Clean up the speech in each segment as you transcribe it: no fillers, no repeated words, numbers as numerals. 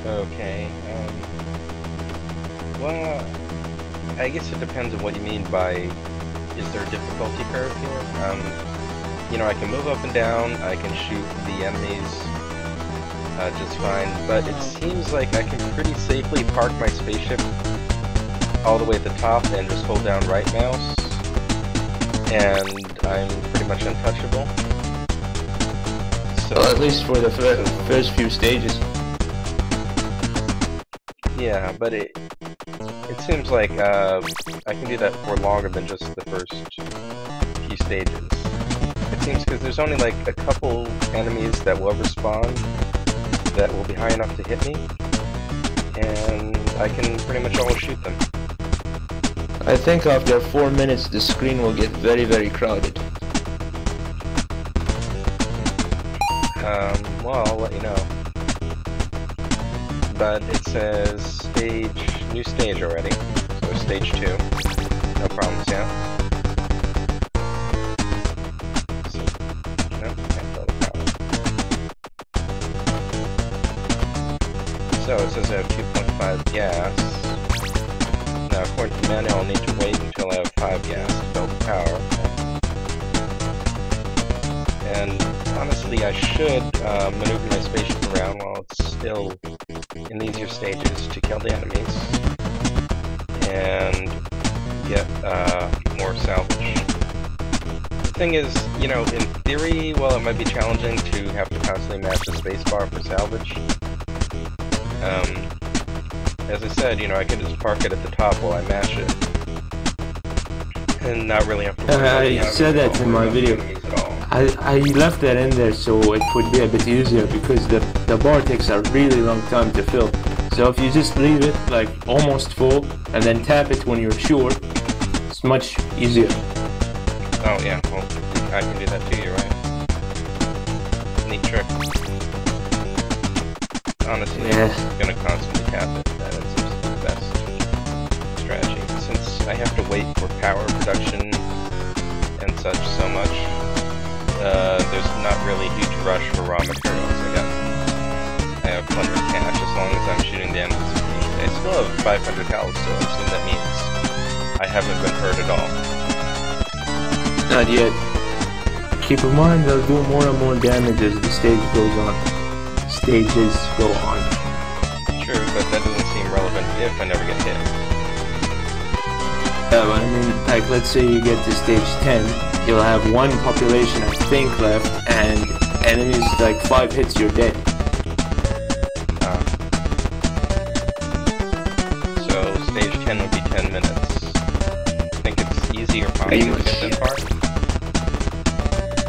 Okay. Well, I guess it depends on what you mean by is there a difficulty curve here? I can move up and down, I can shoot the enemies just fine, but it seems like I can pretty safely park my spaceship all the way at the top and just hold down right mouse, and I'm pretty much untouchable. So, Well, at least for the first few stages. yeah, but it seems like I can do that for longer than just the first few stages. It seems because there's only like a couple enemies that will ever spawn that will be high enough to hit me, and I can pretty much always shoot them. I think after 4 minutes the screen will get very, very crowded. Well, I'll let you know. But it says new stage already. So stage 2. No problems, yeah? So it says I have 2.5 gas. Now according to the manual, I'll need to wait until I have 5 gas to build the power. And honestly, I should maneuver my spaceship around while it's still in the easier stages to kill the enemies and get more salvage. The thing is, in theory, while it might be challenging to have to constantly match the spacebar for salvage, as I said, I could just park it at the top while I mash it and not really have to worry I said that in my video. I left that in there so it would be a bit easier because the bar takes a really long time to fill. So if you just leave it like almost full and then tap it when you're sure, it's much easier. Oh yeah, well, I can do that too, you're right. Neat trick. Honestly, Yeah. I'm gonna constantly tap it. That seems to be the best strategy. Since I have to wait for power production and such so much, there's not really a huge rush for raw materials. I have plenty of cash as long as I'm shooting the enemies. I still have 500 health, so I assume that means I haven't been hurt at all. Not yet. Keep in mind they'll do more and more damage as the stage goes on. Stages go on. True, but that doesn't seem relevant if I never get hit. Yeah, but I mean, like, let's say you get to stage 10, you'll have one population, I think, left, and enemies, like, 5 hits, you're dead. So, stage 10 would be 10 minutes. I think it's easier possible to get that far.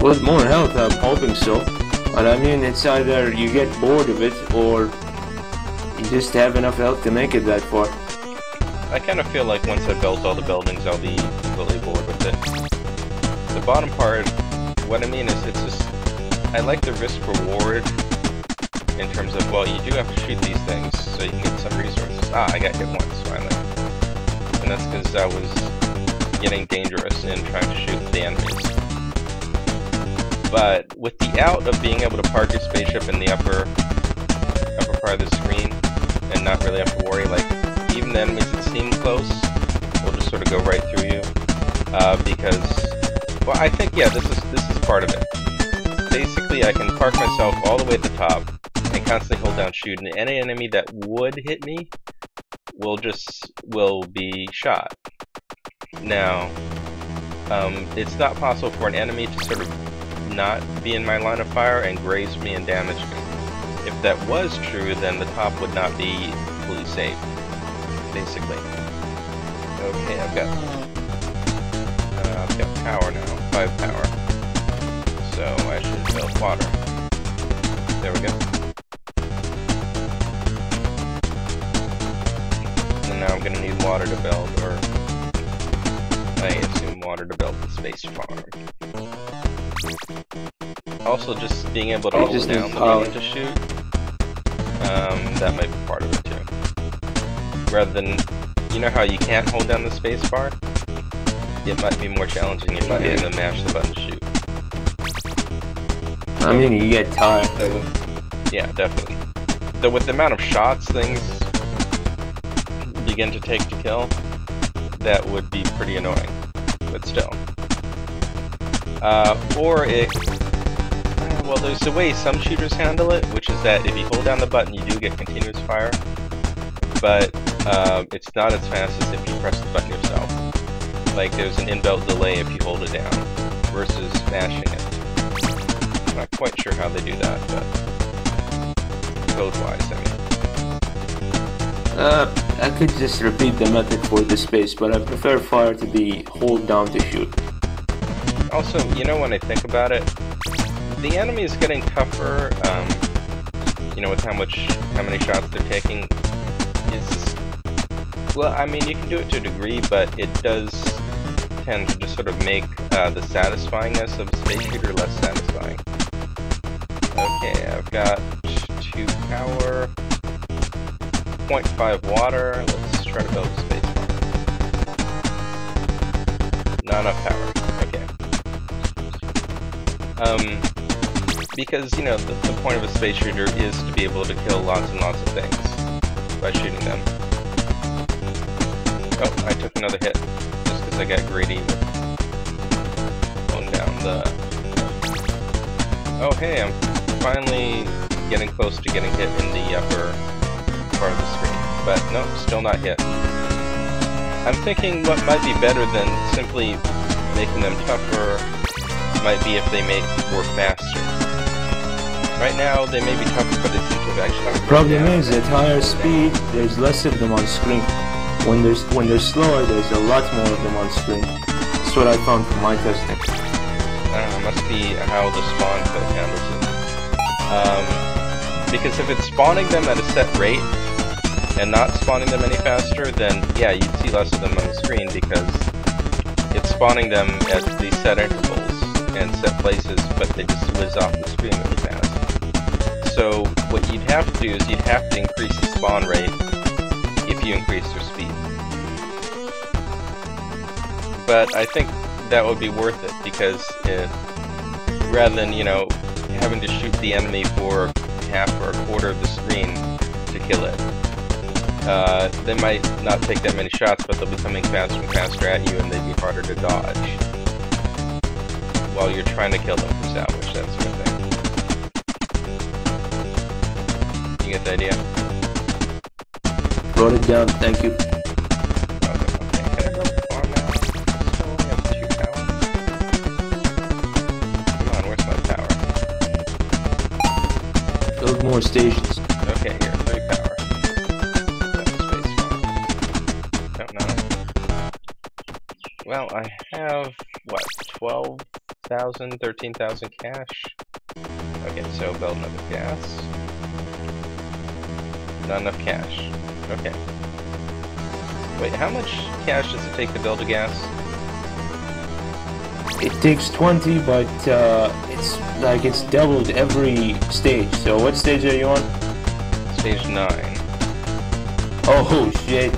With more health, I'm hoping so. But I mean, it's either you get bored of it, or you just have enough health to make it that far. I kind of feel like once I've built all the buildings, I'll be completely bored with it. The bottom part, what I mean is, it's just, I like the risk-reward in terms of, well, you do have to shoot these things so you can get some resources. Ah, I got hit once, finally. And that's because I was getting dangerous in trying to shoot the enemies. But with the out of being able to park your spaceship in the upper part of the screen and not really have to worry, like, even the enemies that seem close will just sort of go right through you, because, well, I think, yeah, this is part of it. Basically, I can park myself all the way at the top and constantly hold down shoot, and any enemy that would hit me will be shot. Now, it's not possible for an enemy to sort of not be in my line of fire and graze me and damage me. If that was true, then the top would not be fully safe, basically. Okay, I've got power now, 5 power. So I should build water. There we go. And now I'm gonna need water to build, or I assume water to build the space farm. Also, just being able to hold down the medium to shoot, that might be part of it too. Rather than, you know how you can't hold down the space bar? It might be more challenging if you hit and mash the button to shoot. I mean, you get tired. Yeah, definitely. So with the amount of shots things begin to take to kill, that would be pretty annoying, but still. Or it... well, there's a way some shooters handle it, which is that if you hold down the button, you do get continuous fire, but it's not as fast as if you press the button yourself. Like, there's an inbuilt delay if you hold it down, versus mashing it. I'm not quite sure how they do that, but code-wise, I mean. I could just repeat the method for the space, but I prefer fire to be hold down to shoot. Also, you know, when I think about it, the enemy is getting tougher, you know, with how many shots they're taking. Well, I mean, you can do it to a degree, but it does tend to just sort of make the satisfyingness of a space shooter less satisfying. Okay, I've got 2 power, 0.5 water. Let's try to build a space farm. Not enough power. Okay. Because, you know, the point of a space shooter is to be able to kill lots and lots of things by shooting them. Oh, I took another hit just because I got greedy with going down the... Oh, hey, I'm finally getting close to getting hit in the upper part of the screen. But no, still not hit. I'm thinking what might be better than simply making them tougher might be if they work faster. Right now, they may be tougher, but it seems to have actually... The problem is, at higher speed, there's less of them on screen. When they're slower, there's a lot more of them on screen. That's what I found from my testing. I don't know, must be how the spawn code handles it. Because if it's spawning them at a set rate, and not spawning them any faster, then yeah, you'd see less of them on the screen, because it's spawning them at these set intervals and set places, but they just whiz off the screen really fast. So what you'd have to do is you'd have to increase the spawn rate if you increase their speed. But I think that would be worth it, because rather than, you know, having to shoot the enemy for half or a quarter of the screen to kill it, they might not take that many shots, but they'll be coming faster and faster at you, and they'd be harder to dodge while you're trying to kill them for salvage, that sort of thing. You get the idea? Wrote it down, thank you. Okay, can I build a farm now? Still only have 2 power. Come on, where's my power? Build more stations. Okay, here, 3 power. Space farm. No. Well, I have, what, 12,000, 13,000 cash? Okay, so build another gas. Not enough cash. Okay. Wait, how much cash does it take to build a gas? It takes 20, but it's doubled every stage. So what stage are you on? Stage 9. Oh shit.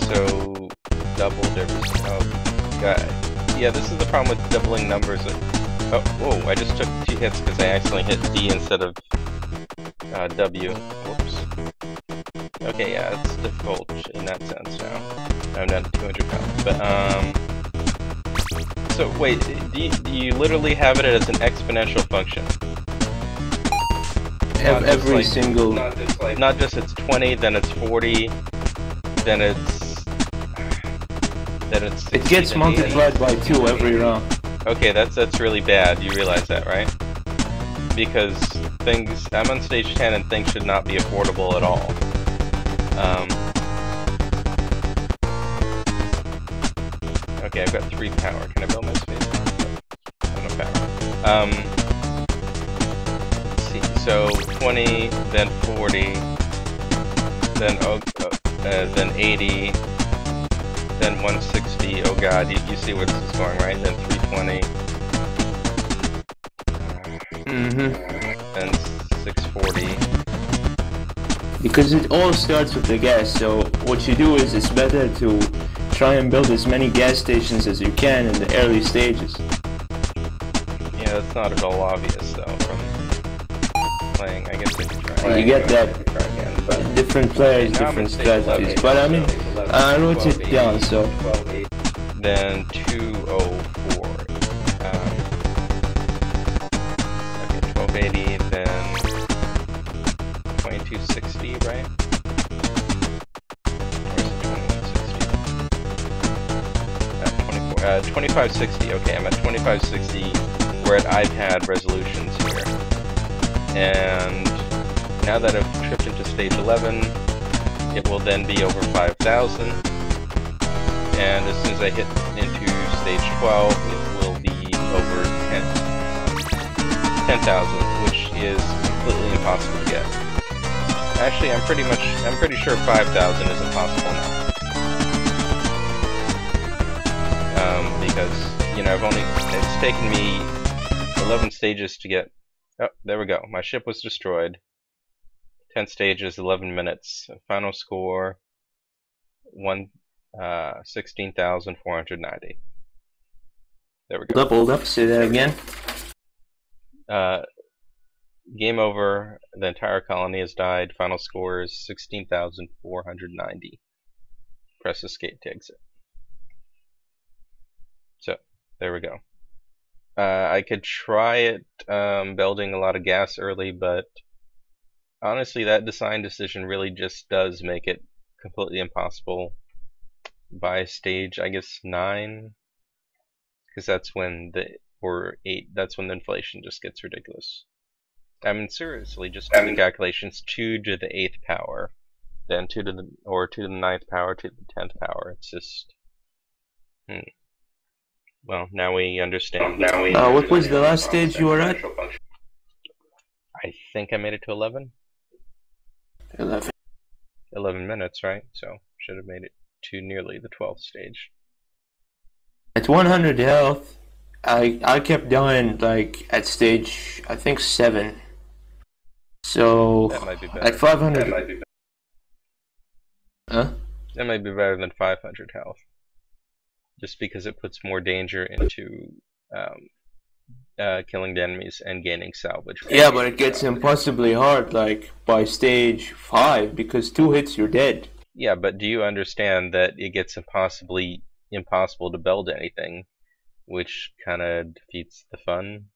So doubled every... Oh, god. Yeah, this is the problem with doubling numbers. Oh, whoa, I just took 2 hits because I accidentally hit D instead of W. Whoops. Okay, yeah, it's difficult in that sense now. I'm down to 200 pounds. But, so, wait, do you literally have it as an exponential function? Every single... Not just it's 20, then it's 40, then it's... It gets multiplied by 2 every round. Okay, that's really bad. You realize that, right? Because I'm on stage 10 and things should not be affordable at all. Okay, I've got 3 power. Can I build my space? I have no power. Let's see. So 20, then 40, then 80, then 160. Oh god, you see where this is going, right? Then 320. Then 640. Because it all starts with the gas, so what you do is it's better to try and build as many gas stations as you can in the early stages. Yeah, that's not at all obvious though. playing. I guess I can try. You get that. Try again, but Different players, Okay, now I'm different at stage strategies. 11. But I mean, I wrote it down, so. then 204. Okay, 1280, then 2260, right? Or is it 2160? 2560. Okay, I'm at 2560. We're at iPad resolutions here. And now that I've tripped into stage 11, it will then be over 5,000. And as soon as I hit into stage 12, it will be over 10,000, which is completely impossible to get. Actually, I'm pretty sure 5,000 is impossible now. Because, you know, it's taken me 11 stages to get, oh, there we go, my ship was destroyed. 10 stages, 11 minutes, final score, 16,490. There we go. Hold up, say that again. Game over, the entire colony has died, final score is 16,490. Press escape to exit. So, there we go. I could try it building a lot of gas early, but honestly that design decision really just does make it completely impossible by stage, I guess, 9, because that's when or 8, that's when the inflation just gets ridiculous. I mean, seriously, just do the calculations: 2 to the 8th power, then 2 to the 9th power, 2 to the 10th power. It's just, well, now we understand. What was the last stage you were at? I think I made it to 11. 11 minutes, right? So should have made it to nearly the 12th stage. At 100 health, I kept dying like at stage, I think 7. So that might be better. at 500. Huh? That might be better than 500 health. Just because it puts more danger into killing the enemies and gaining salvage. Yeah, but it gets impossibly hard, like by stage 5, because 2 hits you're dead. Yeah, but do you understand that it gets impossible to build anything, which kind of defeats the fun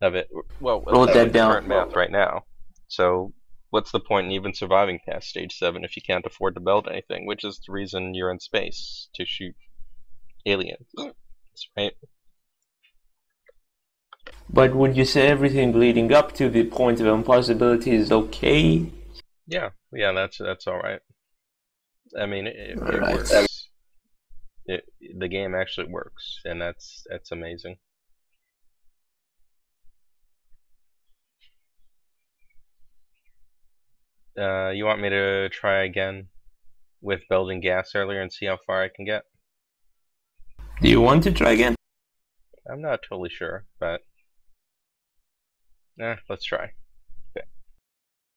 of it? Well, wrote that down. Current math right now. So what's the point in even surviving past stage 7 if you can't afford to build anything? Which is the reason you're in space, to shoot aliens, right? But would you say everything leading up to the point of impossibility is okay? Yeah, that's all right. I mean, it Right. works. The game actually works, and that's amazing. You want me to try again with building gas earlier and see how far I can get? Do you want to try again? I'm not totally sure, but let's try.